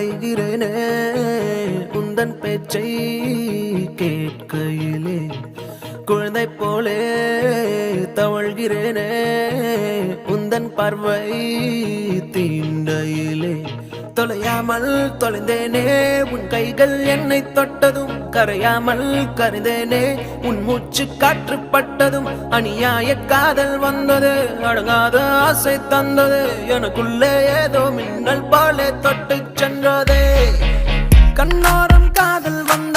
அலைகிறேனே உந்தன் பேச்சை கேட்கையிலே குழந்தை போலே தவழ்கிறேனே உந்தன் பார்வை தீண்டையிலே தொலையாமல் தொலைந்தேனே உன் கைகள் என்னை தொட்டதும் கரையாமல் கரைந்தேனே உன் மூச்சு காற்று பட்டதும் அநியாய காதல் வந்தது அடங்காத ஆசை தந்தது எனக்குள்ளே ஏதோ மின்னல் போலே தொட்டு சென்றதே கண்ணோரம் காதல் வந்த